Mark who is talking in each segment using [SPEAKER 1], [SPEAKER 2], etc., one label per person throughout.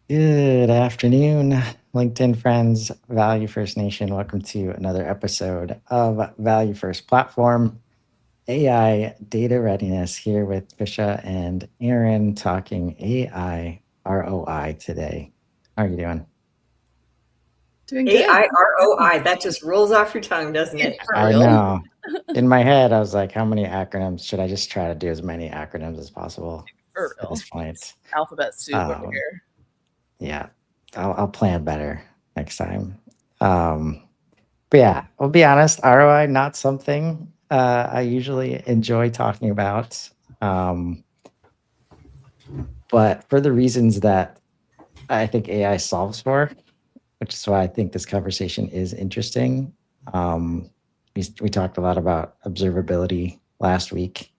[SPEAKER 1] Good afternoon, LinkedIn friends, Value First Nation. Welcome to another episode of Value First Platform AI Data Readiness here with Trisha and Erin talking AI ROI today. How are you doing?
[SPEAKER 2] Doing good.
[SPEAKER 3] AIROI, that just rolls off your tongue, doesn't it?
[SPEAKER 2] For
[SPEAKER 1] I
[SPEAKER 2] real?
[SPEAKER 1] know. In my head, I was like, how many acronyms should I just try to do as many acronyms as possible
[SPEAKER 2] For
[SPEAKER 1] at
[SPEAKER 2] real.
[SPEAKER 1] this point?
[SPEAKER 2] Alphabet soup over
[SPEAKER 1] Um,
[SPEAKER 2] here.
[SPEAKER 1] yeah, I'll plan better next time. Um, But yeah, I'll be honest, ROI not something I usually enjoy talking about. Um, but for the reasons that I think AI solves for, which is why I think this conversation is interesting. Um, we talked a lot about observability last week,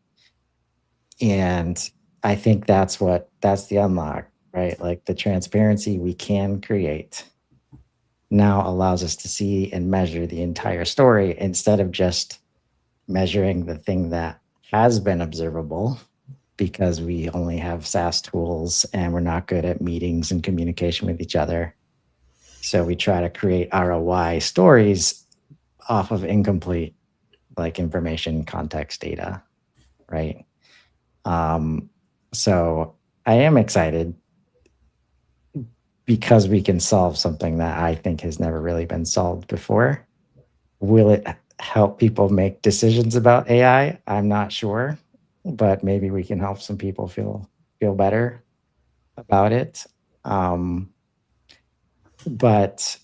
[SPEAKER 1] and I think that's the unlock, right? Like the transparency we can create now allows us to see and measure the entire story instead of just measuring the thing that has been observable because we only have SaaS tools and we're not good at meetings and communication with each other. So we try to create ROI stories off of incomplete like information context data, right? Um, so I am excited because we can solve something that I think has never really been solved before. Will it help people make decisions about AI? I'm not sure, but maybe we can help some people feel better about it. Um, but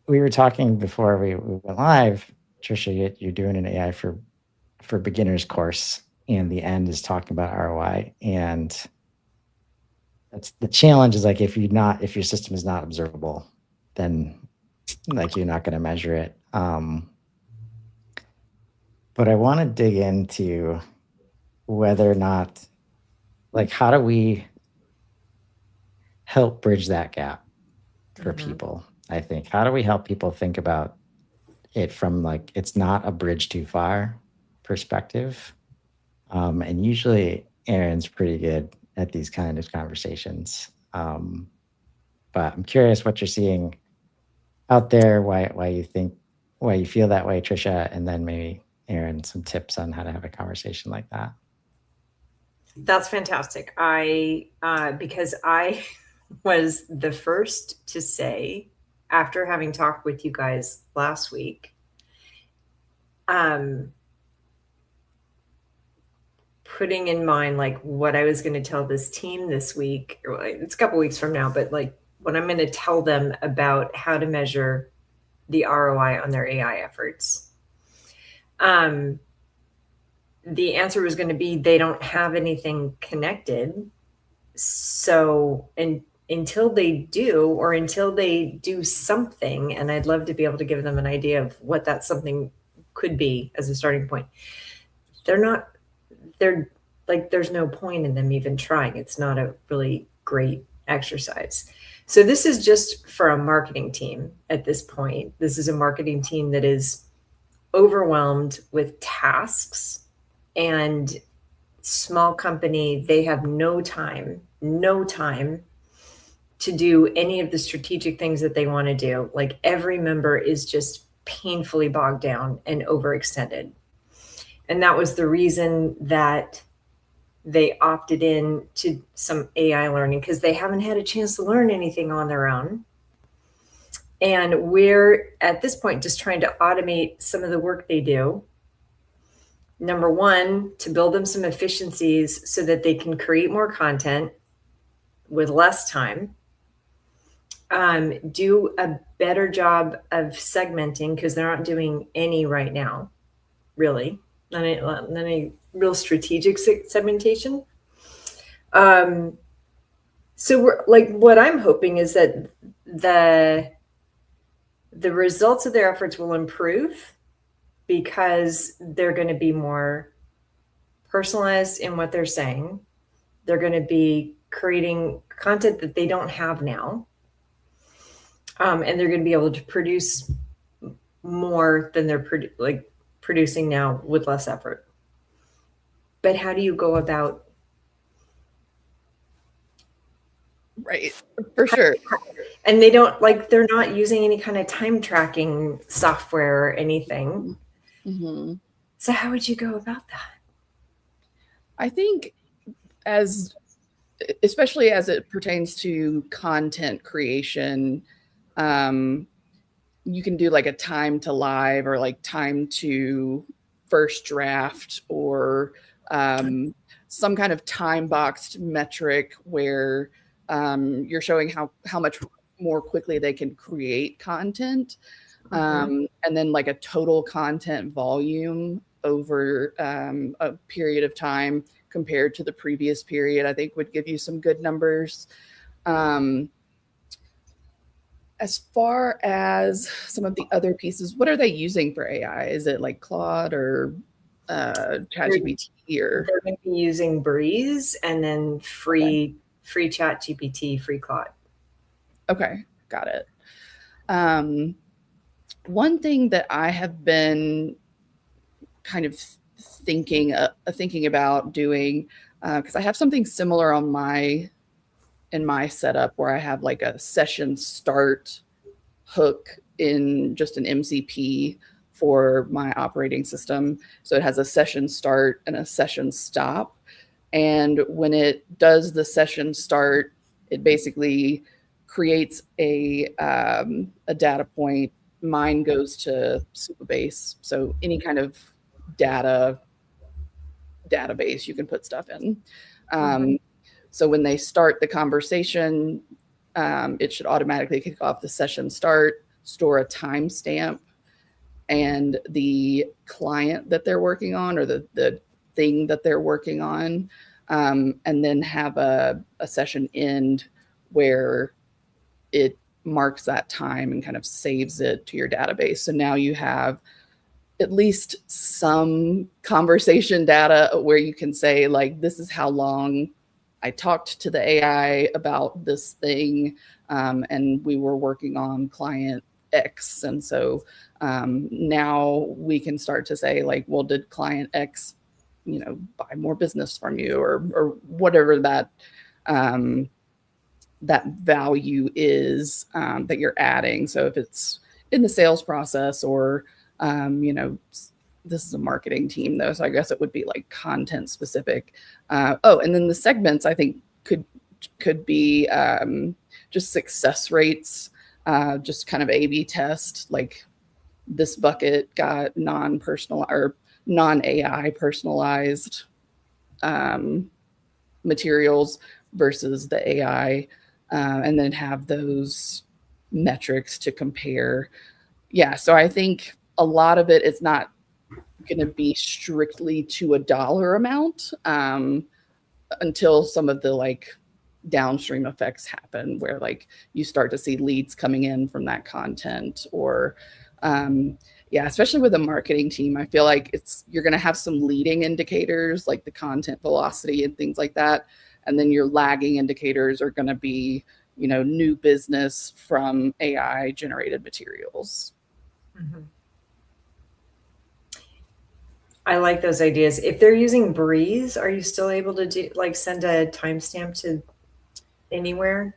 [SPEAKER 1] we were talking before we went live, Trisha. You're doing an AI for beginners course, and the end is talking about ROI. And that's the challenge is like if your system is not observable, then like you're not going to measure it. But I want to dig into whether or not, like, how do we help bridge that gap for people? I think, how do we help people think about it from like, it's not a bridge too far perspective? And usually Erin's pretty good at these kind of conversations. But I'm curious what you're seeing out there, why you feel that way, Trisha, and then maybe Erin, some tips on how to have a conversation like that.
[SPEAKER 3] That's fantastic. Because I was the first to say, after having talked with you guys last week, um, putting in mind like what I was going to tell this team this week, or it's a couple weeks from now, but like what I'm going to tell them about how to measure the ROI on their AI efforts. Um, the answer was going to be they don't have anything connected. So, and until they do, or until they do something, and I'd love to be able to give them an idea of what that something could be as a starting point, they're not, they're like, there's no point in them even trying. It's not a really great exercise. So, this is just for a marketing team at this point. This is a marketing team that is overwhelmed with tasks and small company, they have no time to do any of the strategic things that they want to do. Like every member is just painfully bogged down and overextended. And that was the reason that they opted in to some AI learning because they haven't had a chance to learn anything on their own. And we're at this point just trying to automate some of the work they do. Number one, to build them some efficiencies so that they can create more content with less time, do a better job of segmenting because they're not doing any right now, really, not any real strategic segmentation. Um, so we're like, what I'm hoping is that the the results of their efforts will improve because they're going to be more personalized in what they're saying. They're going to be creating content that they don't have now. And they're going to be able to produce more than they're producing now with less effort. But how do you go about
[SPEAKER 2] Right, for sure.
[SPEAKER 3] And they don't they're not using any kind of time tracking software or anything.
[SPEAKER 2] Mm-hmm.
[SPEAKER 3] So how would you go about that?
[SPEAKER 2] I think especially as it pertains to content creation, you can do like a time to live or like time to first draft or some kind of time boxed metric where you're showing how much more quickly they can create content. And then like a total content volume over a period of time compared to the previous period, I think would give you some good numbers. As far as some of the other pieces, what are they using for AI? Is it like Claude or ChatGPT? Or
[SPEAKER 3] they're going to be using Breeze and then free ChatGPT, free Claude.
[SPEAKER 2] Okay, got it. One thing that I have been kind of thinking about doing, because I have something similar in my setup where I have like a session start hook in just an MCP for my operating system. So it has a session start and a session stop. And when it does the session start, it basically creates a data point. Mine goes to Supabase. So any kind of database you can put stuff in. So when they start the conversation, it should automatically kick off the session start, store a timestamp, and the client that they're working on or the thing that they're working on, and then have a session end where it marks that time and kind of saves it to your database. So now you have at least some conversation data where you can say, like, this is how long I talked to the AI about this thing, and we were working on client X. And so now we can start to say, like, well, did client X, buy more business from you, or whatever that that value is that you're adding. So if it's in the sales process or this is a marketing team though, so I guess it would be like content specific. And then the segments I think could be just success rates, just kind of A/B test, like this bucket got non-personal or non-AI personalized materials versus the AI, and then have those metrics to compare. Yeah, so I think a lot of it is not going to be strictly to a dollar amount until some of the like downstream effects happen where like you start to see leads coming in from that content or especially with a marketing team. I feel like you're going to have some leading indicators like the content velocity and things like that, and then your lagging indicators are going to be new business from AI generated materials.
[SPEAKER 3] I like those ideas. If they're using Breeze, are you still able to do send a timestamp to anywhere?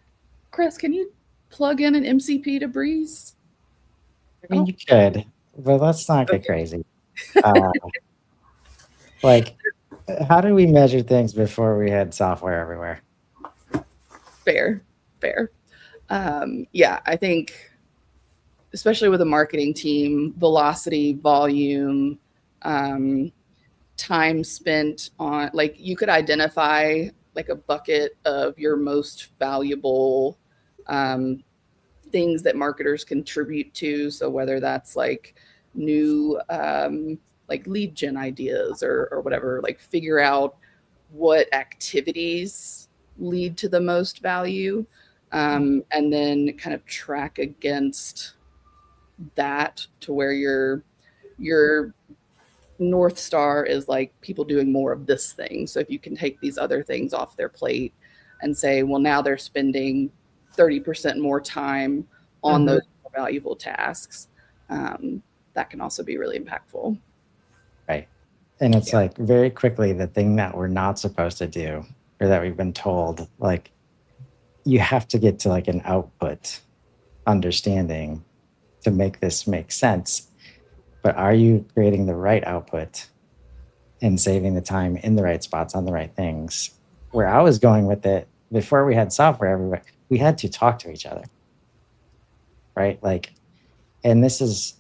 [SPEAKER 2] Chris, can you plug in an MCP to Breeze?
[SPEAKER 1] I mean, you could, but let's not get crazy. How do we measure things before we had software everywhere?
[SPEAKER 2] Fair. I think especially with a marketing team, velocity, volume, time spent on, like, you could identify like a bucket of your most valuable things that marketers contribute to. So whether that's like new like lead gen ideas or whatever, like figure out what activities lead to the most value, and then kind of track against that to where your North Star is like people doing more of this thing. So if you can take these other things off their plate and say, well, now they're spending 30% more time on those more valuable tasks, that can also be really impactful.
[SPEAKER 1] Right. And it's like very quickly the thing that we're not supposed to do or that we've been told, like, you have to get to like an output understanding to make this make sense. But are you creating the right output and saving the time in the right spots on the right things? Where I was going with it, before we had software everywhere, we had to talk to each other, right? Like, and this is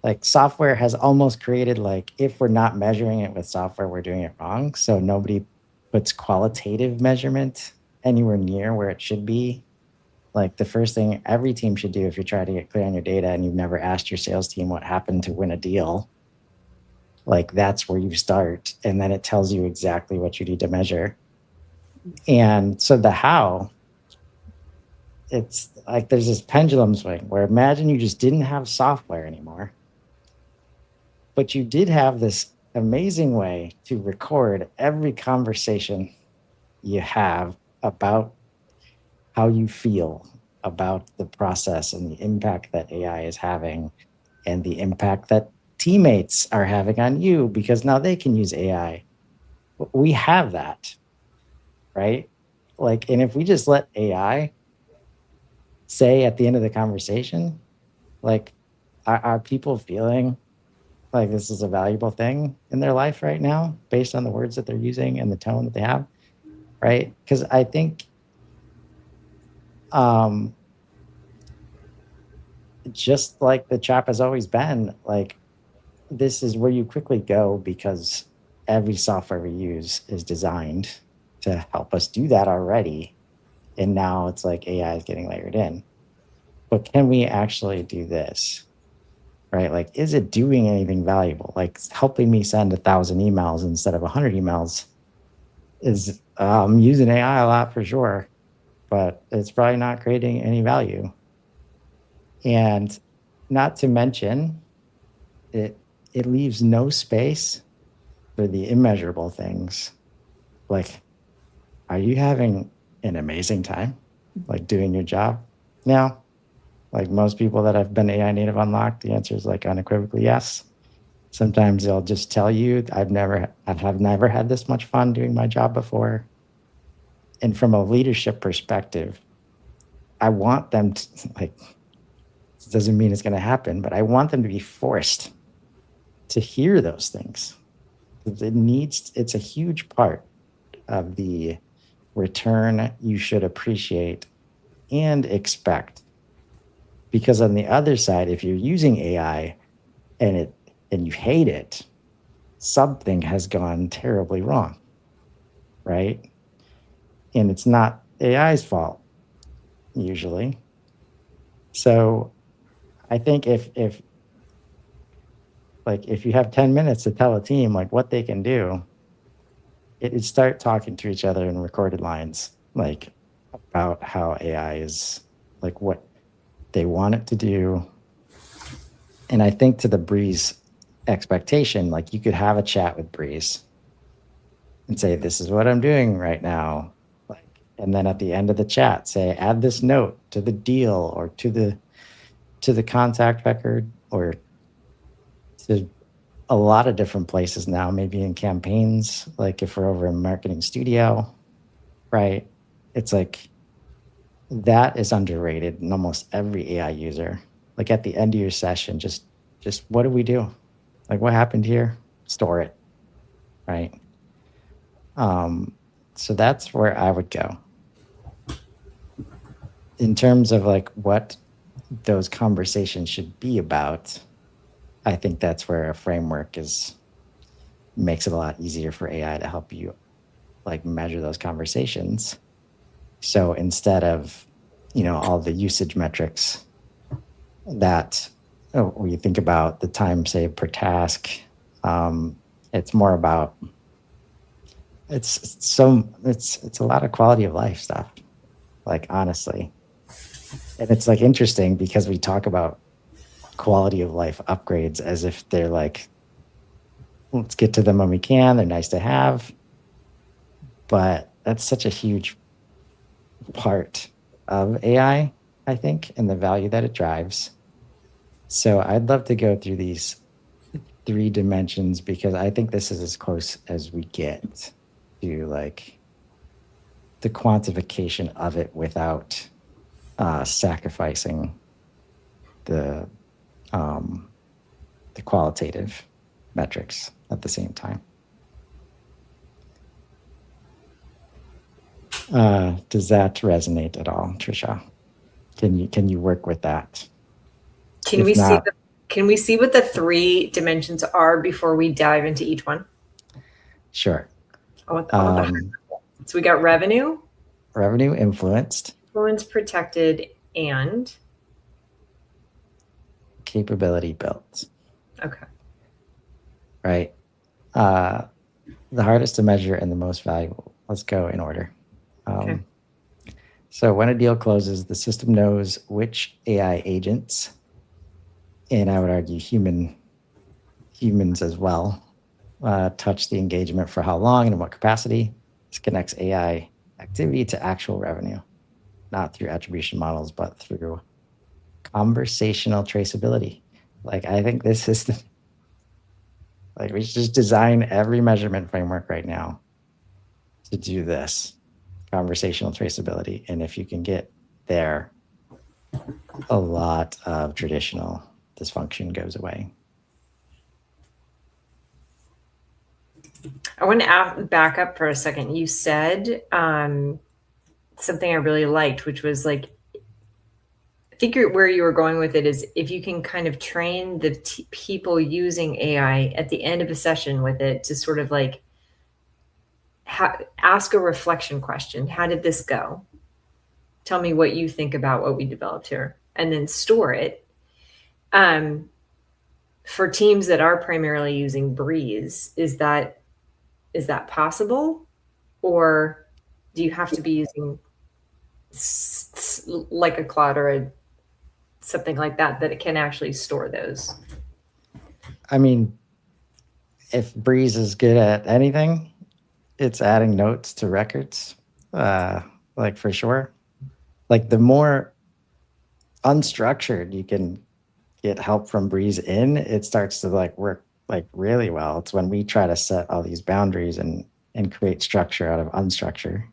[SPEAKER 1] like software has almost created like, if we're not measuring it with software, we're doing it wrong. So nobody puts qualitative measurement anywhere near where it should be. Like the first thing every team should do if you're trying to get clear on your data and you've never asked your sales team what happened to win a deal, like that's where you start. And then it tells you exactly what you need to measure. And so the how, it's like there's this pendulum swing where imagine you just didn't have software anymore, but you did have this amazing way to record every conversation you have about how you feel about the process and the impact that AI is having and the impact that teammates are having on you because now they can use AI. We have that, right? Like, and if we just let AI say at the end of the conversation, like, are people feeling like this is a valuable thing in their life right now based on the words that they're using and the tone that they have, right? Because I think just like the trap has always been, like this is where you quickly go because every software we use is designed to help us do that already. And now it's like AI is getting layered in. But can we actually do this? Right? Like, is it doing anything valuable? Like helping me send 1,000 emails instead of 100 emails is using AI a lot for sure, but it's probably not creating any value. And not to mention, it leaves no space for the immeasurable things. Like, are you having an amazing time, like doing your job now? Like most people that have been AI native unlocked, the answer is like unequivocally yes. Sometimes they'll just tell you, I have never had this much fun doing my job before. And from a leadership perspective, I want them to like, it doesn't mean it's going to happen, but I want them to be forced to hear those things. It's a huge part of the return you should appreciate and expect. Because on the other side, if you're using AI and you hate it, something has gone terribly wrong, right? And it's not AI's fault usually. So I think if you have 10 minutes to tell a team like what they can do, it start talking to each other in recorded lines, like about how AI is like what they want it to do. And I think to the Breeze expectation, like you could have a chat with Breeze and say, this is what I'm doing right now. Like, and then at the end of the chat, say, add this note to the deal or to the contact record or to a lot of different places now, maybe in campaigns, like if we're over in Marketing Studio, right? It's like, that is underrated in almost every AI user. Like at the end of your session, just what do we do? Like what happened here? Store it, right? So that's where I would go. In terms of like what those conversations should be about, I think that's where a framework makes it a lot easier for AI to help you like measure those conversations. So instead of, all the usage metrics that when you think about the time saved per task, it's more about it's a lot of quality of life stuff, like honestly. And it's like interesting because we talk about quality of life upgrades as if they're like, let's get to them when we can. They're nice to have. But that's such a huge part of AI, I think, and the value that it drives. So I'd love to go through these 3 dimensions because I think this is as close as we get to like the quantification of it without sacrificing the qualitative metrics at the same time. Does that resonate at all, Trisha? Can you work with that?
[SPEAKER 3] Can we see what the 3 dimensions are before we dive into each one?
[SPEAKER 1] Sure.
[SPEAKER 3] So we got revenue,
[SPEAKER 1] influenced,
[SPEAKER 3] protected, and
[SPEAKER 1] capability built.
[SPEAKER 3] Okay.
[SPEAKER 1] Right. The hardest to measure and the most valuable. Let's go in order.
[SPEAKER 3] Okay.
[SPEAKER 1] So when a deal closes, the system knows which AI agents, and I would argue humans as well, touch the engagement for how long and in what capacity. This connects AI activity to actual revenue, not through attribution models, but through conversational traceability. Like, I think this is like, we should just design every measurement framework right now to do this conversational traceability. And if you can get there, a lot of traditional dysfunction goes away.
[SPEAKER 3] I want to back up for a second. You said something I really liked, which was like, I think where you were going with it is if you can kind of train the people using AI at the end of a session with it to sort of like ask a reflection question. How did this go? Tell me what you think about what we developed here, and then store it. For teams that are primarily using Breeze, is that possible, or do you have to be using like a Claude or something like that it can actually store those?
[SPEAKER 1] I mean, if Breeze is good at anything, it's adding notes to records, like for sure. Like, the more unstructured you can get help from Breeze in, it starts to like work like really well. It's when we try to set all these boundaries and create structure out of unstructure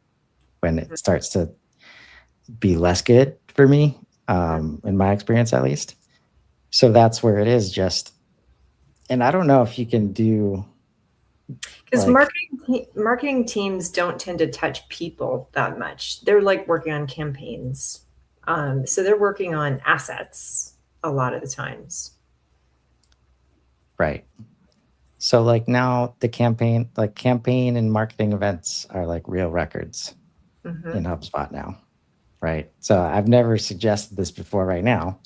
[SPEAKER 1] when it starts to be less good for me, in my experience at least. So that's where it is just, and I don't know if you can do,
[SPEAKER 3] because
[SPEAKER 1] like,
[SPEAKER 3] marketing teams don't tend to touch people that much. They're like working on campaigns. So they're working on assets a lot of the times.
[SPEAKER 1] right. So like now the campaign and marketing events are like real records in HubSpot now, right? So I've never suggested this before right now,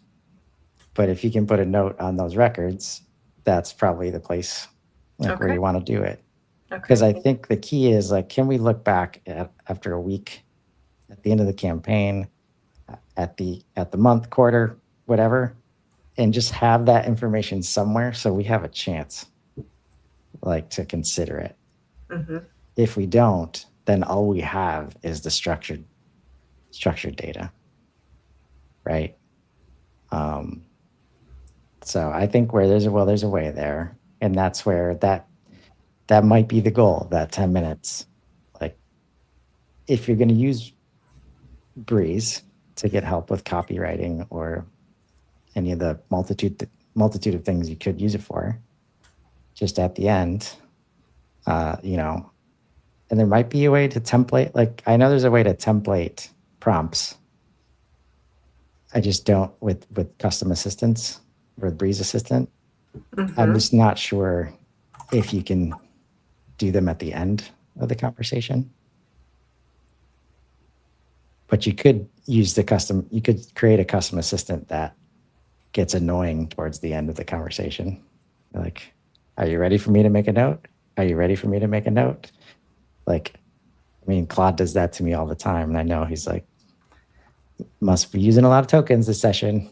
[SPEAKER 1] but if you can put a note on those records, that's probably the place where you want to do it. Because I think the key is like, can we look back after a week, at the end of the campaign, at the month, quarter, whatever, and just have that information somewhere so we have a chance like to consider it. If we don't, then all we have is the structured data, right? So I think where there's a way there, and that's where that might be the goal, that 10 minutes. Like, if you're going to use Breeze to get help with copywriting or any of the multitude of things you could use it for, just at the end, and there might be a way to template. Like, I know there's a way to template prompts. I just don't with custom assistants or Breeze Assistant. I'm just not sure if you can do them at the end of the conversation. But you could use you could create a custom assistant that gets annoying towards the end of the conversation. Like, are you ready for me to make a note? Are you ready for me to make a note? Like, I mean, Claude does that to me all the time. And I know he's like, must be using a lot of tokens this session.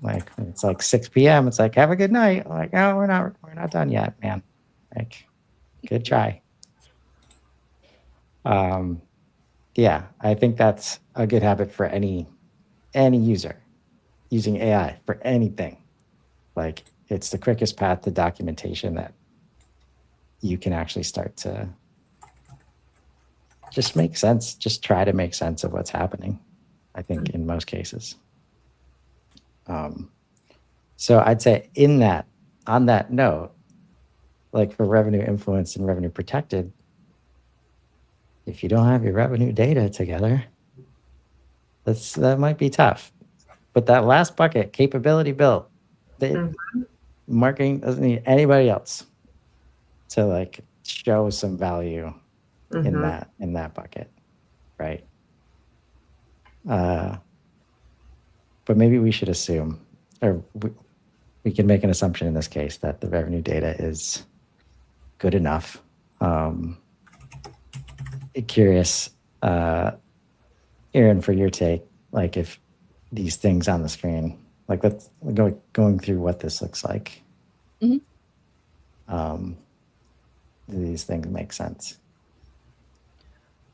[SPEAKER 1] Like, it's like 6 p.m. It's like, have a good night. I'm like, oh, we're not done yet, man. Like, good try. Yeah, I think that's a good habit for any user using AI for anything. Like, it's the quickest path to documentation that you can actually start to just make sense. Just try to make sense of what's happening, I think, in most cases. So I'd say on that note, like for revenue influenced and revenue protected, if you don't have your revenue data together, that might be tough. But that last bucket, capability built, marketing doesn't need anybody else to like show some value in that bucket, right? But maybe we should assume, or we can make an assumption in this case that the revenue data is good enough. Curious, Erin, for your take, like if these things on the screen, like let's going through what this looks like. Do these things make sense?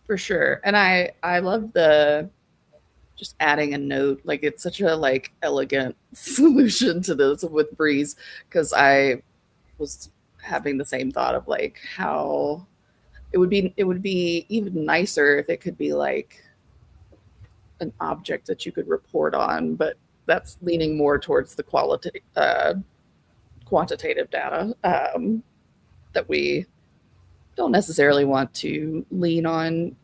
[SPEAKER 2] For sure. And I love the just adding a note. Like it's such a like elegant solution to this with Breeze, because I was having the same thought of like how it would be even nicer if it could be like an object that you could report on, but that's leaning more towards the quantitative data that we don't necessarily want to lean on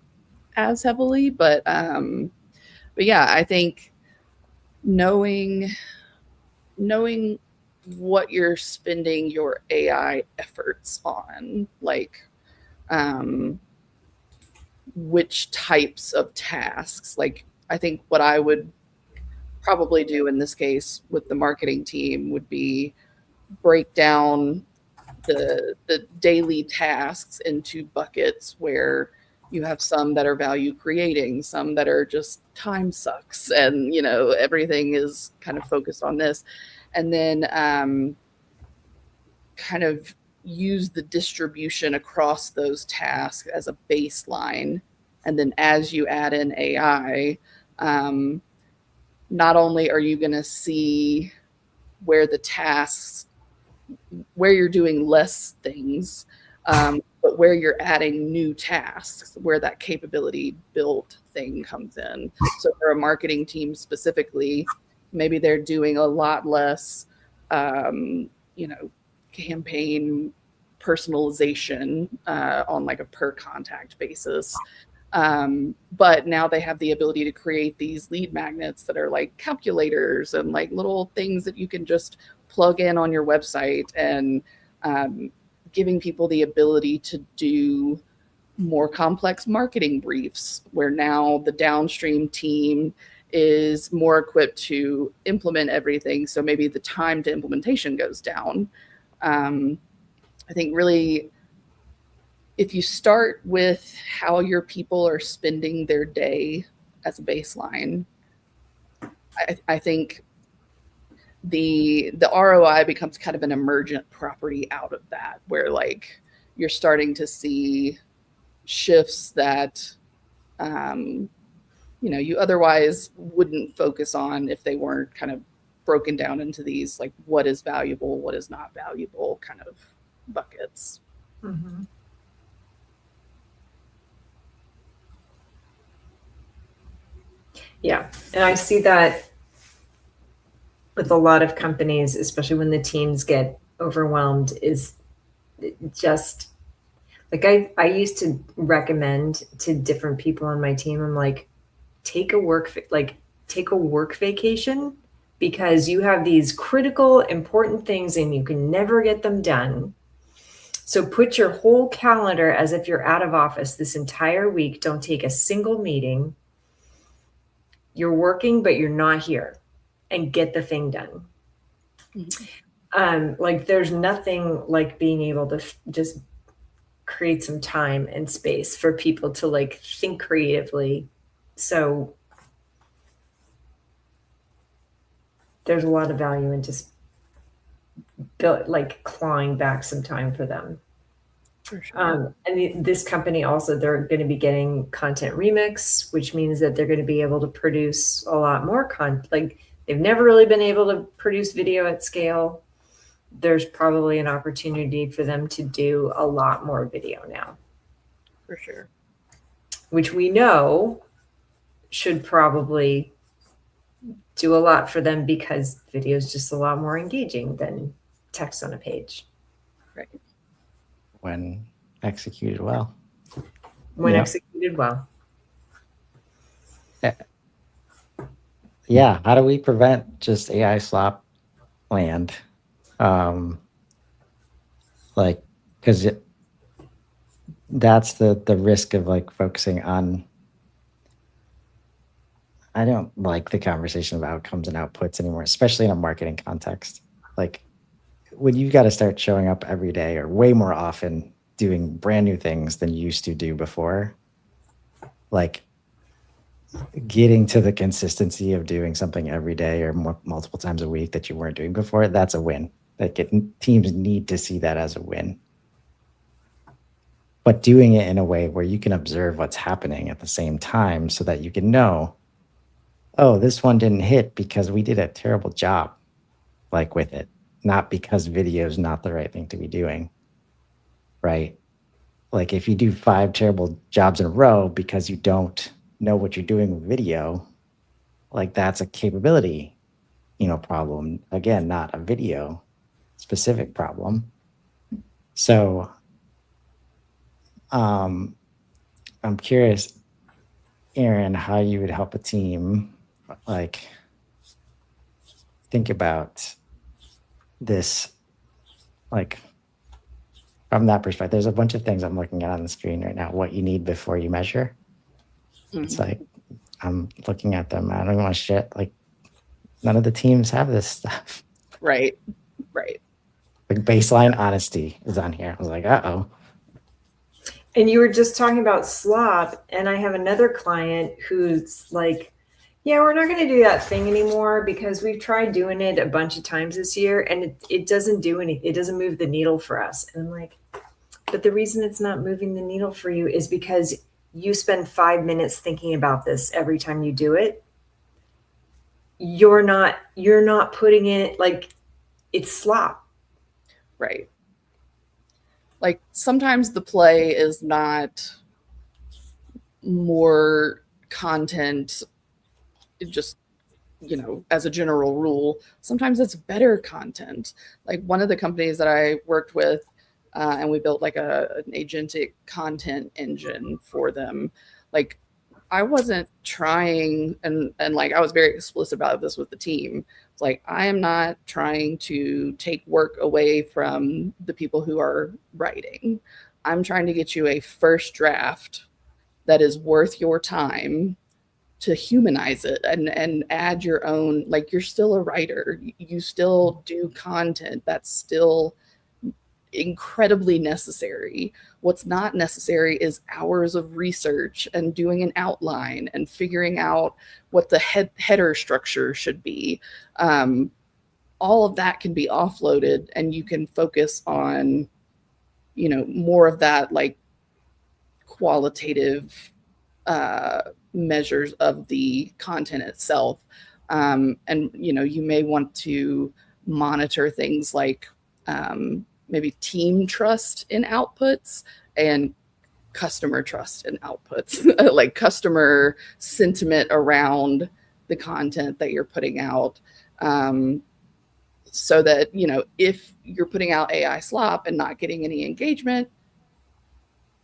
[SPEAKER 2] as heavily. But yeah, I think knowing what you're spending your AI efforts on, like which types of tasks. Like I think what I would probably do in this case with the marketing team would be break down the daily tasks into buckets where you have some that are value creating, some that are just time sucks, and everything is kind of focused on this. And then kind of use the distribution across those tasks as a baseline. And then as you add in AI, not only are you going to see where you're doing less things, but where you're adding new tasks, where that capability built thing comes in. So for a marketing team specifically, maybe they're doing a lot less, campaign personalization on like a per contact basis. But now they have the ability to create these lead magnets that are like calculators and like little things that you can just plug in on your website, and giving people the ability to do more complex marketing briefs, where now the downstream team is more equipped to implement everything. So maybe the time to implementation goes down. I think really, if you start with how your people are spending their day as a baseline, I think the ROI becomes kind of an emergent property out of that, where like you're starting to see shifts that you otherwise wouldn't focus on if they weren't kind of broken down into these like what is valuable, what is not valuable kind of buckets.
[SPEAKER 3] Mm-hmm. Yeah, and I see that with a lot of companies, especially when the teams get overwhelmed, is just like I used to recommend to different people on my team. I'm like, take a work vacation, because you have these critical, important things and you can never get them done. So put your whole calendar as if you're out of office this entire week. Don't take a single meeting. You're working, but you're not here, and get the thing done. Mm-hmm. Like there's nothing like being able to just create some time and space for people to like think creatively. So there's a lot of value in just clawing back some time for them.
[SPEAKER 2] For sure.
[SPEAKER 3] And this company also, they're going to be getting content remix, which means that they're going to be able to produce a lot more content. Like they've never really been able to produce video at scale. There's probably an opportunity for them to do a lot more video now.
[SPEAKER 2] For sure.
[SPEAKER 3] which we know should probably do a lot for them because video is just a lot more engaging than text on a page.
[SPEAKER 2] Right.
[SPEAKER 1] When executed well.
[SPEAKER 3] When
[SPEAKER 1] Yeah.
[SPEAKER 3] executed well.
[SPEAKER 1] Yeah. How do we prevent just AI slop land? Like, because that's the risk of like focusing on. I don't like the conversation of outcomes and outputs anymore, especially in a marketing context. Like when you've got to start showing up every day or way more often doing brand new things than you used to do before, like getting to the consistency of doing something every day or multiple times a week that you weren't doing before, that's a win. Like teams need to see that as a win. But doing it in a way where you can observe what's happening at the same time so that you can know, oh, this one didn't hit because we did a terrible job like with it, not because video is not the right thing to be doing, right? Like if you do 5 terrible jobs in a row because you don't know what you're doing with video, like that's a capability, problem. Again, not a video specific problem. So I'm curious, Erin, how you would help a team like think about this, like from that perspective. There's a bunch of things I'm looking at on the screen right now. What you need before you measure. It's like I'm looking at them. I don't want to shit. Like none of the teams have this stuff.
[SPEAKER 2] Right.
[SPEAKER 1] Like baseline honesty is on here. I was like, uh-oh.
[SPEAKER 3] And you were just talking about slop, and I have another client who's like, yeah, we're not going to do that thing anymore because we've tried doing it a bunch of times this year and it doesn't do anything. It doesn't move the needle for us. And I'm like, but the reason it's not moving the needle for you is because you spend 5 minutes thinking about this every time you do it. You're not putting it, like, it's slop.
[SPEAKER 2] Right. Like sometimes the play is not more content, just, as a general rule. Sometimes it's better content. Like one of the companies that I worked with, and we built like an agentic content engine for them. Like I wasn't trying, and like I was very explicit about this with the team. It's like, I am not trying to take work away from the people who are writing. I'm trying to get you a first draft that is worth your time to humanize it and add your own, like you're still a writer. You still do content. That's still incredibly necessary. What's not necessary is hours of research and doing an outline and figuring out what the header structure should be. All of that can be offloaded and you can focus on, more of that like qualitative measures of the content itself. And, you may want to monitor things like maybe team trust in outputs and customer trust in outputs, like customer sentiment around the content that you're putting out. So that, if you're putting out AI slop and not getting any engagement,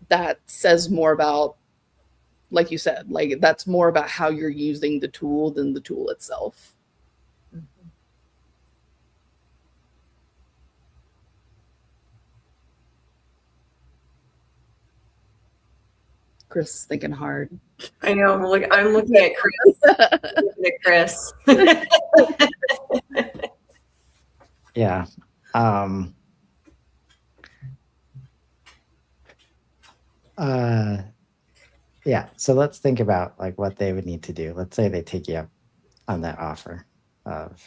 [SPEAKER 2] that says more about, like you said, like that's more about how you're using the tool than the tool itself. Chris is thinking hard.
[SPEAKER 3] I know. I'm looking at Chris.
[SPEAKER 1] Yeah. Yeah. So let's think about like what they would need to do. Let's say they take you up on that offer of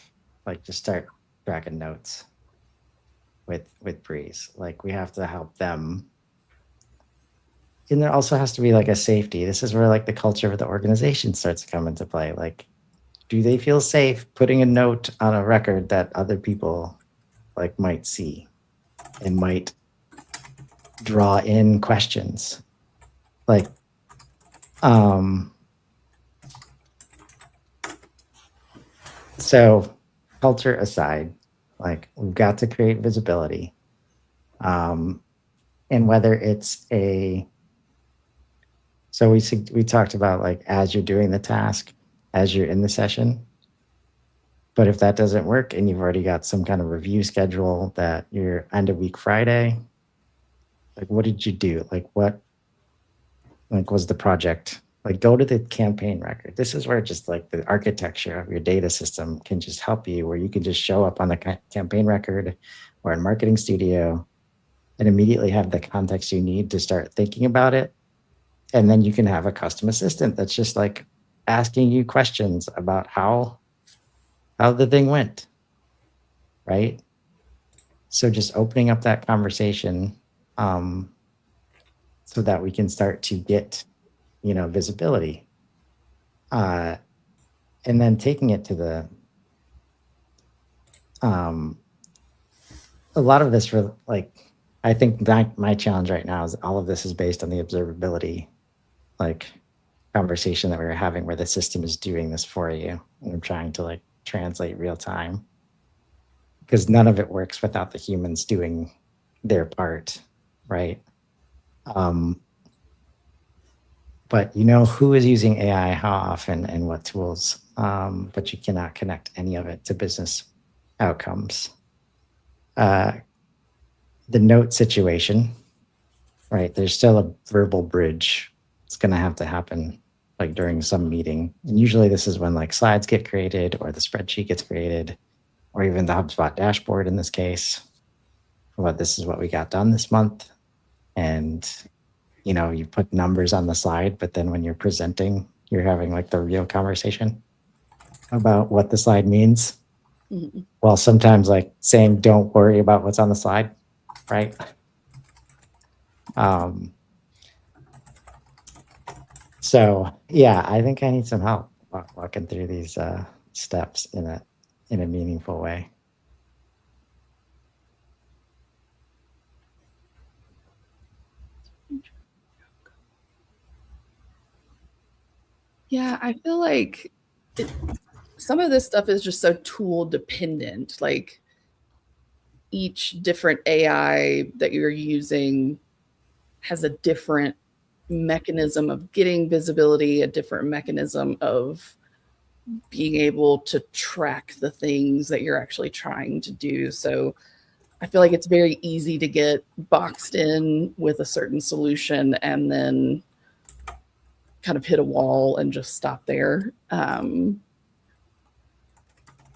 [SPEAKER 1] like just start tracking notes with Breeze. Like we have to help them. And there also has to be like a safety. This is where like the culture of the organization starts to come into play. Like, do they feel safe putting a note on a record that other people like might see and might draw in questions? Like So culture aside, like we've got to create visibility. And whether it's so we talked about like as you're doing the task, as you're in the session. But if that doesn't work and you've already got some kind of review schedule that you're end of week Friday, like what did you do? Like what like was the project? Like go to the campaign record. This is where just like the architecture of your data system can just help you, where you can just show up on the campaign record or in Marketing Studio and immediately have the context you need to start thinking about it. And then you can have a custom assistant that's just like asking you questions about how the thing went, right? So just opening up that conversation, so that we can start to get, visibility, and then taking it to the, a lot of this for like, I think that my challenge right now is all of this is based on the observability, like conversation that we were having where the system is doing this for you. And I'm trying to like translate real time because none of it works without the humans doing their part, right? But who is using AI, how often, and what tools, but you cannot connect any of it to business outcomes. The note situation, right? There's still a verbal bridge. It's going to have to happen like during some meeting. And usually this is when like slides get created or the spreadsheet gets created or even the HubSpot dashboard in this case. This is what we got done this month. And you put numbers on the slide, but then when you're presenting, you're having like the real conversation about what the slide means.
[SPEAKER 2] Mm-hmm.
[SPEAKER 1] Well, sometimes like saying, don't worry about what's on the slide, right? So yeah, I think I need some help walking through these steps in a meaningful way.
[SPEAKER 2] Yeah, I feel like some of this stuff is just so tool dependent. Like each different AI that you're using has a different mechanism of getting visibility, a different mechanism of being able to track the things that you're actually trying to do. So I feel like it's very easy to get boxed in with a certain solution and then kind of hit a wall and just stop there.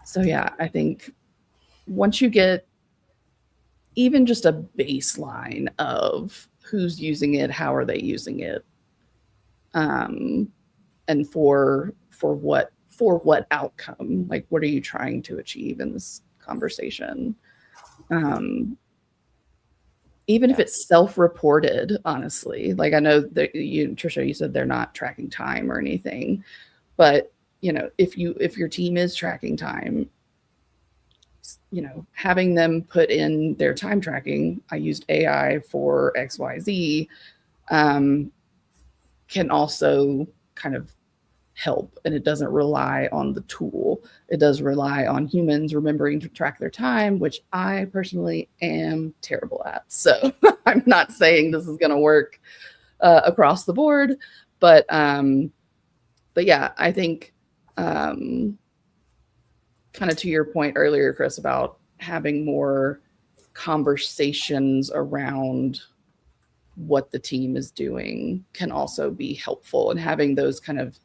[SPEAKER 2] So yeah, I think once you get even just a baseline of who's using it, how are they using it, and for what outcome, like what are you trying to achieve in this conversation, even if it's self-reported, honestly. Like I know that Trisha, you said they're not tracking time or anything, but if your team is tracking time, having them put in their time tracking, I used AI for XYZ, can also kind of help. And it doesn't rely on the tool. It does rely on humans remembering to track their time, which I personally am terrible at. So I'm not saying this is going to work across the board, but yeah, I think kind of to your point earlier, Chris, about having more conversations around what the team is doing can also be helpful, and having those kind of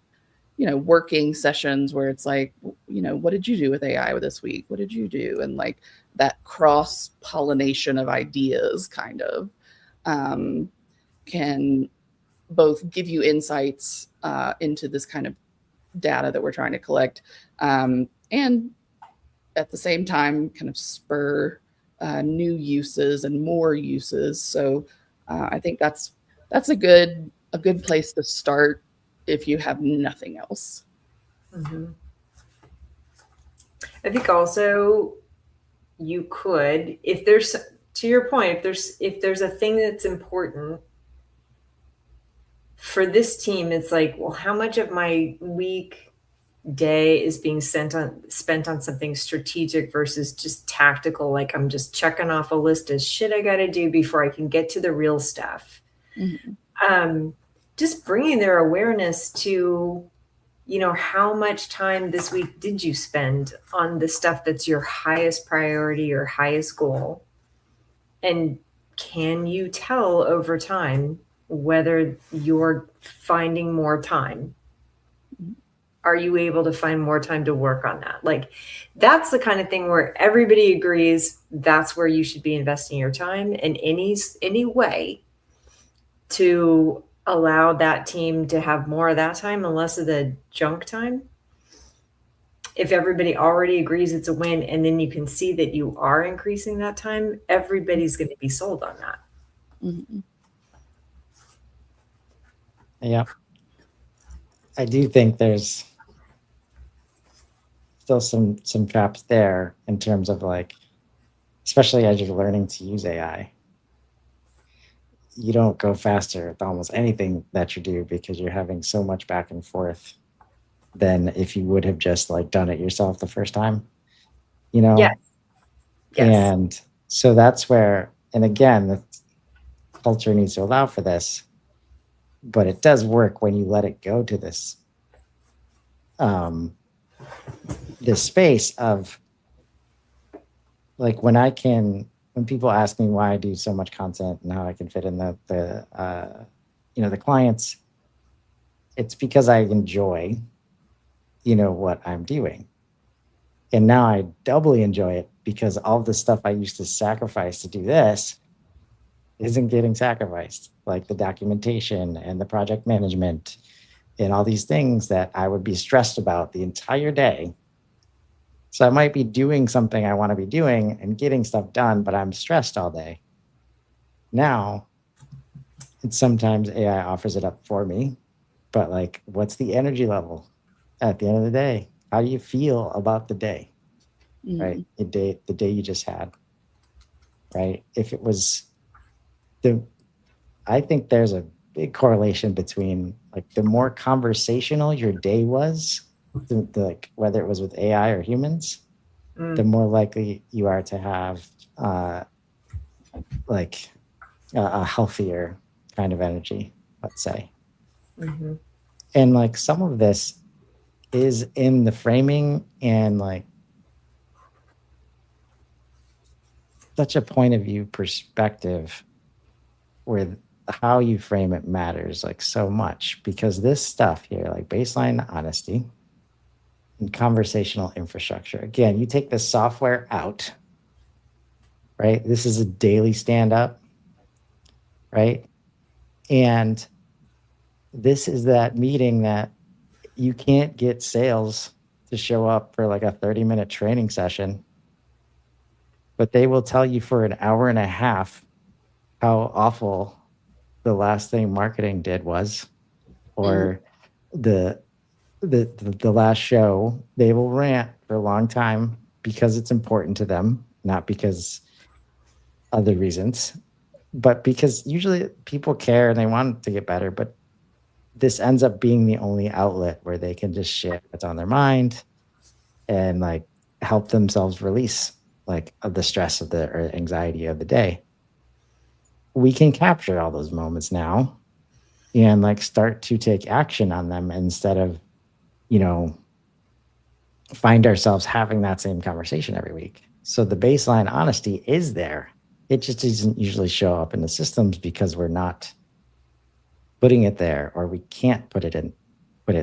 [SPEAKER 2] working sessions where it's like, what did you do with AI this week? What did you do? And like that cross pollination of ideas kind of can both give you insights into this kind of data that we're trying to collect, and at the same time kind of spur new uses and more uses. So I think that's a good place to start if you have nothing else.
[SPEAKER 3] Mm-hmm. I think also you could, if there's, to your point, if there's a thing that's important, for this team, it's like, well, how much of my week, day is being spent on something strategic versus just tactical? Like I'm just checking off a list of shit I got to do before I can get to the real stuff. Just bringing their awareness to, how much time this week did you spend on the stuff that's your highest priority or highest goal? And can you tell over time whether you're finding more time? Are you able to find more time to work on that? Like, that's the kind of thing where everybody agrees that's where you should be investing your time in any way to allow that team to have more of that time and less of the junk time. If everybody already agrees it's a win, and then you can see that you are increasing that time, everybody's going to be sold on that.
[SPEAKER 1] Yeah. I do think there's still some traps there in terms of like, especially as you're learning to use AI. You don't go faster with almost anything that you do because you're having so much back and forth than if you would have just like done it yourself the first time,
[SPEAKER 3] Yes.
[SPEAKER 1] And so that's where, and again, the culture needs to allow for this, but it does work when you let it go to this this space of like when people ask me why I do so much content and how I can fit in the clients, it's because I enjoy, what I'm doing. And now I doubly enjoy it because all the stuff I used to sacrifice to do this isn't getting sacrificed, like the documentation and the project management and all these things that I would be stressed about the entire day. So I might be doing something I want to be doing and getting stuff done, but I'm stressed all day. Now, sometimes AI offers it up for me, but like, what's the energy level at the end of the day? How do you feel about the day, right? The day you just had, right? If it was I think there's a big correlation between like the more conversational your day was, like whether it was with AI or humans, the more likely you are to have like a healthier kind of energy, let's say. And like some of this is in the framing and like such a point of view perspective where how you frame it matters like so much, because this stuff here, like baseline honesty and conversational infrastructure, again, you take the software out, right? This is a daily stand up, right? And this is that meeting that you can't get sales to show up for like a 30-minute training session, but they will tell you for an hour and a half how awful the last thing marketing did was, or the last show. They will rant for a long time because it's important to them, not because other reasons, but because usually people care and they want it to get better. But this ends up being the only outlet where they can just share what's on their mind and like help themselves release like of the stress of the or anxiety of the day. We can capture all those moments now and like start to take action on them instead of, find ourselves having that same conversation every week. So the baseline honesty is there. It just doesn't usually show up in the systems because we're not putting it there, or we can't put it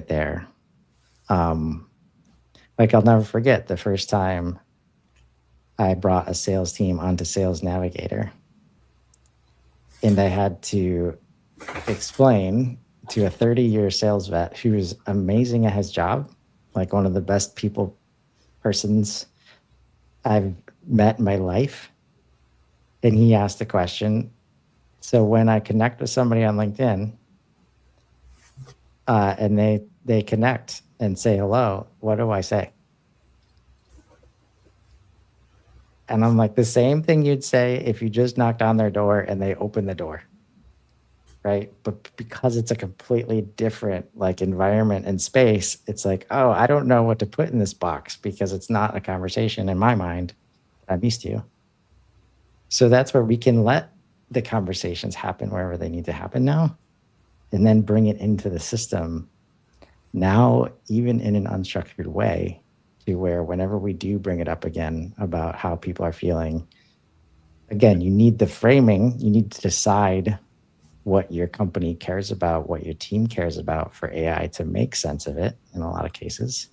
[SPEAKER 1] there. Like I'll never forget the first time I brought a sales team onto Sales Navigator, and I had to explain to a 30-year sales vet who was amazing at his job, like one of the best persons I've met in my life. And he asked the question, so when I connect with somebody on LinkedIn and they connect and say hello, what do I say? And I'm like, the same thing you'd say if you just knocked on their door and they opened the door. right? But because it's a completely different like environment and space, it's like, oh, I don't know what to put in this box because it's not a conversation in my mind that I'm used to. So that's where we can let the conversations happen wherever they need to happen now, and then bring it into the system now, even in an unstructured way, to where whenever we do bring it up again about how people are feeling, again, you need the framing, you need to decide what your company cares about, what your team cares about for AI to make sense of it in a lot of cases,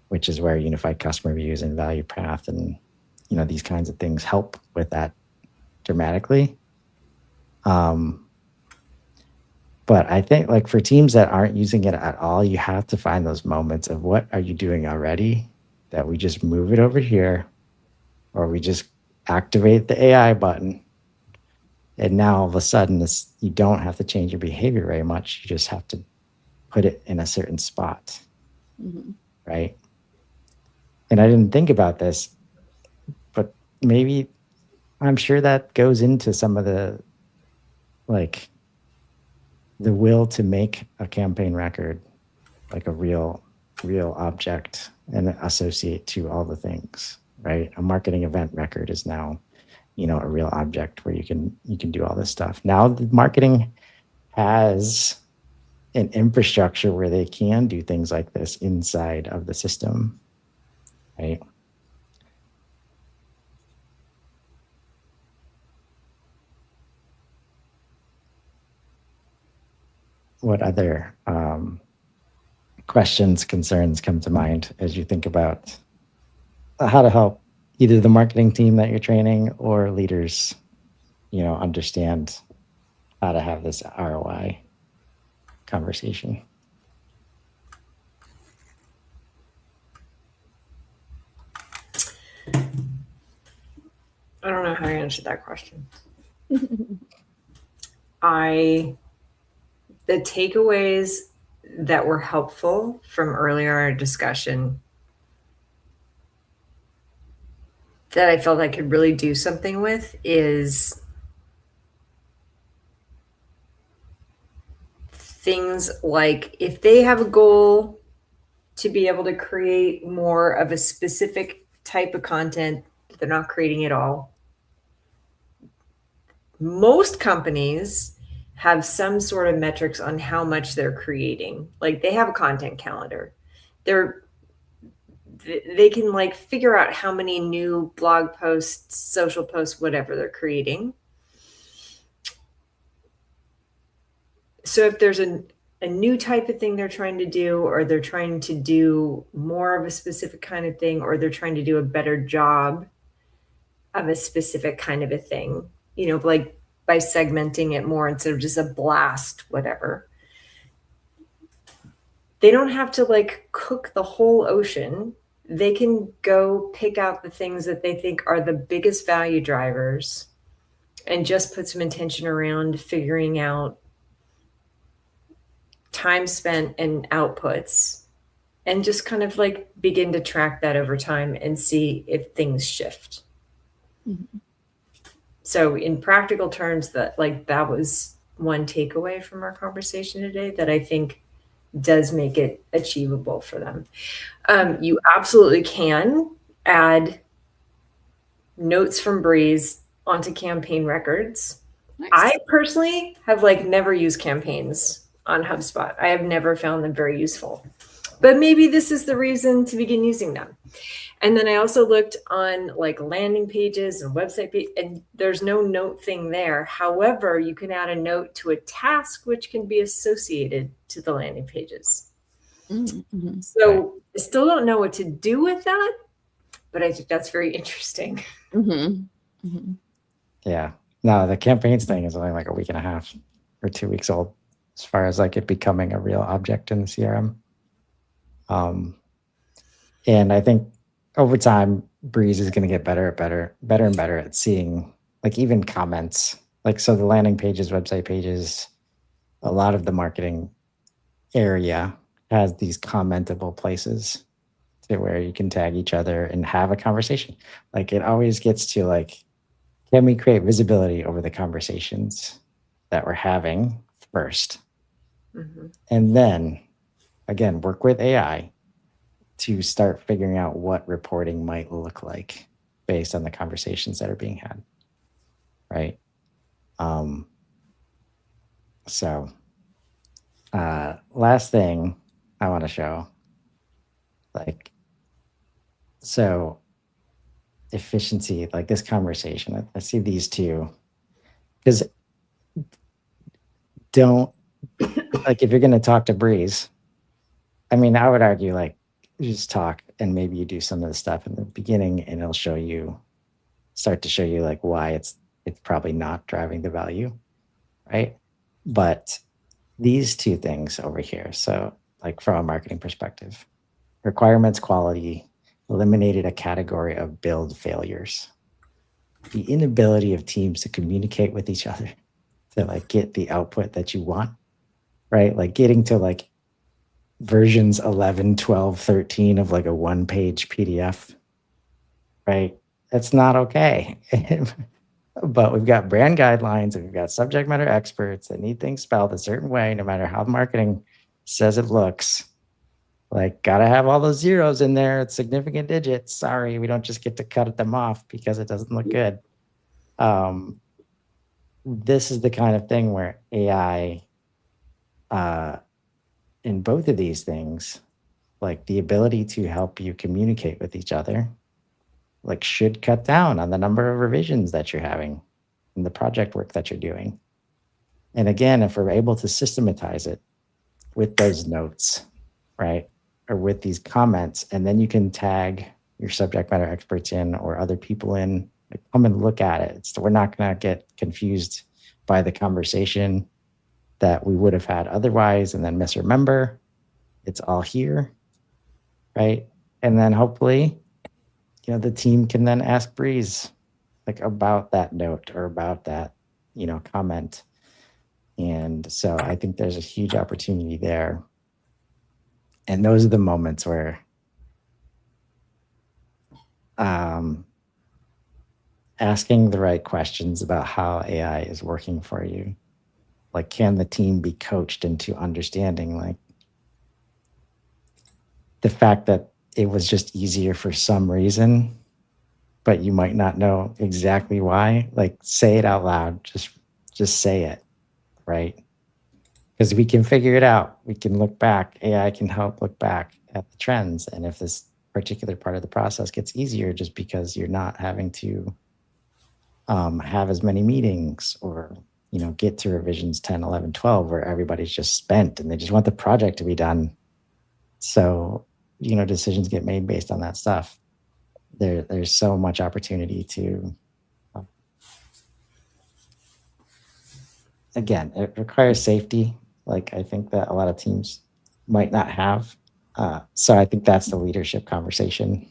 [SPEAKER 1] which is where unified customer views and value path and these kinds of things help with that dramatically. But I think like for teams that aren't using it at all, you have to find those moments of what are you doing already that we just move it over here, or we just activate the AI button. And now all of a sudden you don't have to change your behavior very much. You just have to put it in a certain spot.
[SPEAKER 2] Mm-hmm.
[SPEAKER 1] Right. And I didn't think about this, but maybe I'm sure that goes into some of the will to make a campaign record like a real object and associate to all the things, right? A marketing event record is now, a real object where you can do all this stuff. Now the marketing has an infrastructure where they can do things like this inside of the system, right? What other questions, concerns come to mind as you think about how to help either the marketing team that you're training or leaders, understand how to have this ROI conversation?
[SPEAKER 3] I don't know how I answered that question. The takeaways that were helpful from earlier in our discussion that I felt I could really do something with is things like if they have a goal to be able to create more of a specific type of content, they're not creating it all. Most companies have some sort of metrics on how much they're creating. Like they have a content calendar. They can like figure out how many new blog posts, social posts, whatever they're creating. So if there's a new type of thing they're trying to do, or they're trying to do more of a specific kind of thing, or they're trying to do a better job of a specific kind of a thing, like by segmenting it more instead of just a blast, whatever. They don't have to like cook the whole ocean. They can go pick out the things that they think are the biggest value drivers and just put some intention around figuring out time spent and outputs, and just kind of like begin to track that over time and see if things shift. Mm-hmm. So in practical terms, that was one takeaway from our conversation today that I think does make it achievable for them. You absolutely can add notes from Breeze onto campaign records. Nice. I personally have never used campaigns on HubSpot. I have never found them very useful, but maybe this is the reason to begin using them. And then I also looked on landing pages and website pages, and there's no note thing there. However, you can add a note to a task which can be associated to the landing pages. Mm-hmm. So I still don't know what to do with that, but I think that's very interesting.
[SPEAKER 2] Mm-hmm. Mm-hmm.
[SPEAKER 1] Yeah. No, the campaigns thing is only a week and a half or 2 weeks old as far as it becoming a real object in the CRM. And I think over time, Breeze is going to get better and better at seeing even comments. So the landing pages, website pages, a lot of the marketing area has these commentable places to where you can tag each other and have a conversation. It always gets to can we create visibility over the conversations that we're having first.
[SPEAKER 3] Mm-hmm.
[SPEAKER 1] And then, again, work with AI to start figuring out what reporting might look like based on the conversations that are being had. Right. So last thing I want to show, like, so efficiency, like this conversation, I see these two, because don't, like, if you're going to talk to Breeze, I mean, I would argue, like, you just talk and maybe you do some of the stuff in the beginning and it'll start to show you like why it's probably not driving the value, right? But these two things over here, so like from a marketing perspective, requirements quality eliminated a category of build failures. The inability of teams to communicate with each other to like get the output that you want, right? Like getting to like versions 11, 12, 13 of like a one-page PDF, right? That's not okay. But we've got brand guidelines and we've got subject matter experts that need things spelled a certain way, no matter how the marketing says it looks. Like, gotta have all those zeros in there. It's significant digits. Sorry, we don't just get to cut them off because it doesn't look good. This is the kind of thing where AI, in both of these things, like the ability to help you communicate with each other, like should cut down on the number of revisions that you're having and the project work that you're doing. And again, if we're able to systematize it with those notes, right, or with these comments, and then you can tag your subject matter experts in or other people in, like, come and look at it. So we're not going to get confused by the conversation that we would have had otherwise and then misremember. It's all here, right? And then hopefully, the team can then ask Breeze like about that note or about that, comment. And so I think there's a huge opportunity there. And those are the moments where asking the right questions about how AI is working for you. Like, can the team be coached into understanding like the fact that it was just easier for some reason, but you might not know exactly why? Like, say it out loud. Just say it, right? Because we can figure it out. We can look back. AI can help look back at the trends. And if this particular part of the process gets easier just because you're not having to have as many meetings or, get to revisions 10, 11, 12, where everybody's just spent and they just want the project to be done. So, decisions get made based on that stuff. There's so much opportunity to, again, it requires safety. Like, I think that a lot of teams might not have. So I think that's the leadership conversation.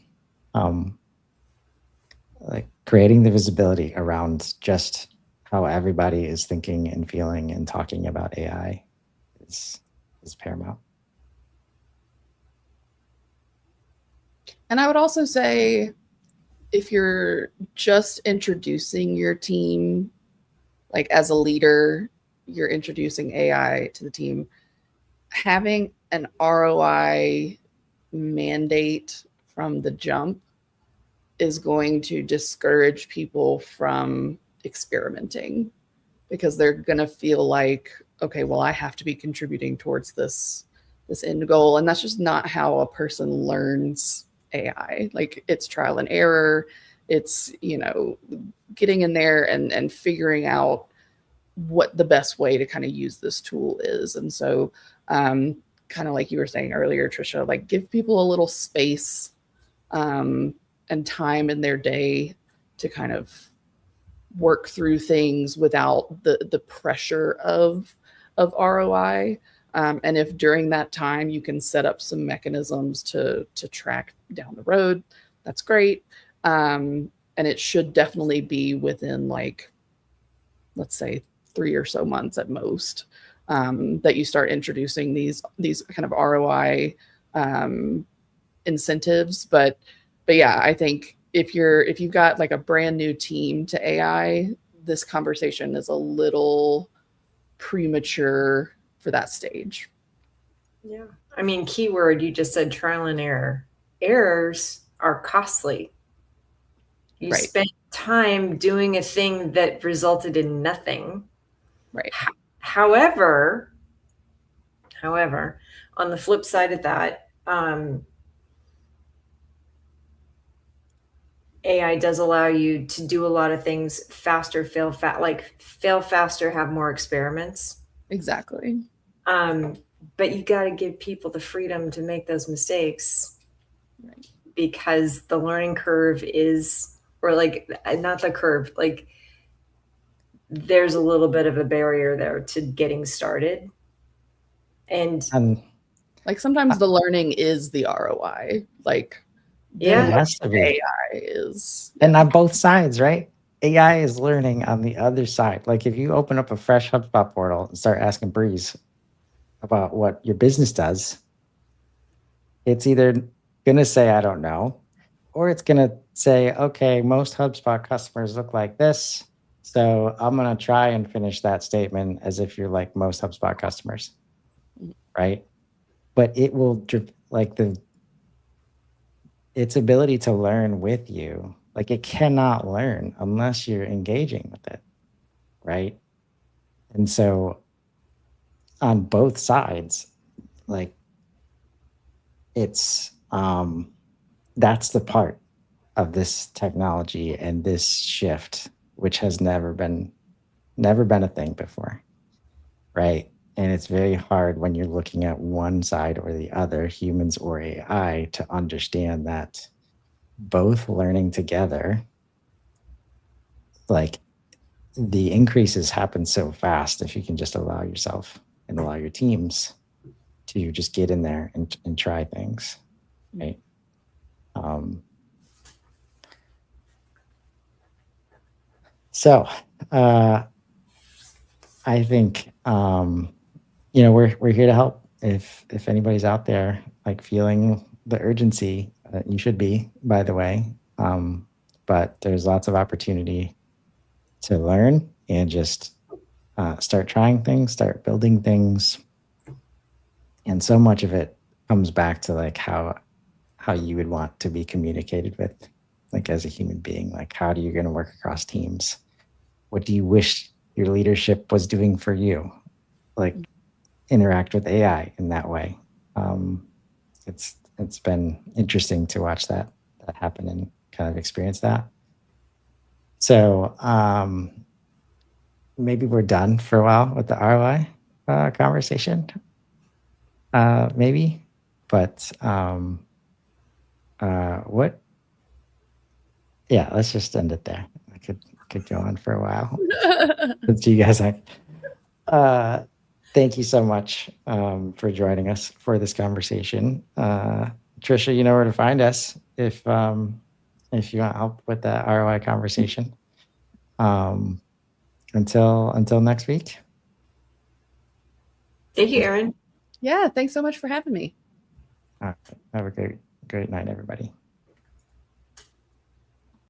[SPEAKER 1] Like creating the visibility around just how everybody is thinking and feeling and talking about AI is paramount.
[SPEAKER 2] And I would also say, if you're just introducing your team, like as a leader, you're introducing AI to the team, having an ROI mandate from the jump is going to discourage people from experimenting, because they're going to feel like, okay, well, I have to be contributing towards this end goal. And that's just not how a person learns AI. Like, it's trial and error. It's, getting in there and figuring out what the best way to kind of use this tool is. And so kind of like you were saying earlier, Trisha, like give people a little space and time in their day to kind of work through things without the pressure of ROI. And if during that time you can set up some mechanisms to track down the road, that's great. And it should definitely be within, like, let's say 3 or so months at most, that you start introducing these kind of ROI incentives. But yeah, I think if you've got like a brand new team to AI, this conversation is a little premature for that stage.
[SPEAKER 3] Yeah. I mean, keyword, you just said trial and error. Errors are costly. You
[SPEAKER 2] Right.
[SPEAKER 3] spent time doing a thing that resulted in nothing.
[SPEAKER 2] Right.
[SPEAKER 3] However, on the flip side of that, AI does allow you to do a lot of things faster, fail faster, have more experiments.
[SPEAKER 2] Exactly.
[SPEAKER 3] But you got to give people the freedom to make those mistakes,
[SPEAKER 2] Right.
[SPEAKER 3] because the learning curve is, or like, not the curve, like there's a little bit of a barrier there to getting started. And
[SPEAKER 2] like sometimes the learning is the ROI. Like
[SPEAKER 3] yeah,
[SPEAKER 1] it has to be.
[SPEAKER 2] AI is.
[SPEAKER 1] And on both sides, right? AI is learning on the other side. Like if you open up a fresh HubSpot portal and start asking Breeze about what your business does, it's either going to say, I don't know, or it's going to say, okay, most HubSpot customers look like this. So I'm going to try and finish that statement as if you're like most HubSpot customers, right? But it will like its ability to learn with you, like it cannot learn unless you're engaging with it, right? And so on both sides, like it's that's the part of this technology and this shift which has never been a thing before, right? And it's very hard when you're looking at one side or the other, humans or AI, to understand that both learning together, like the increases happen so fast if you can just allow yourself and allow your teams to just get in there and try things, right? So I think we're here to help. If anybody's out there like feeling the urgency, you should be, by the way. But there's lots of opportunity to learn and just start trying things, start building things, and so much of it comes back to like how you would want to be communicated with, like as a human being. Like how do you going to work across teams? What do you wish your leadership was doing for you? Like interact with AI in that way. It's been interesting to watch that happen and kind of experience that. So maybe we're done for a while with the ROI conversation. Maybe, but what? Yeah, let's just end it there. I could go on for a while. Since you guys thank you so much for joining us for this conversation. Trisha, you know where to find us if you want help with that ROI conversation. Until next week.
[SPEAKER 3] Thank you, Erin.
[SPEAKER 2] Yeah, thanks so much for having me.
[SPEAKER 1] All right. Have a great night, everybody.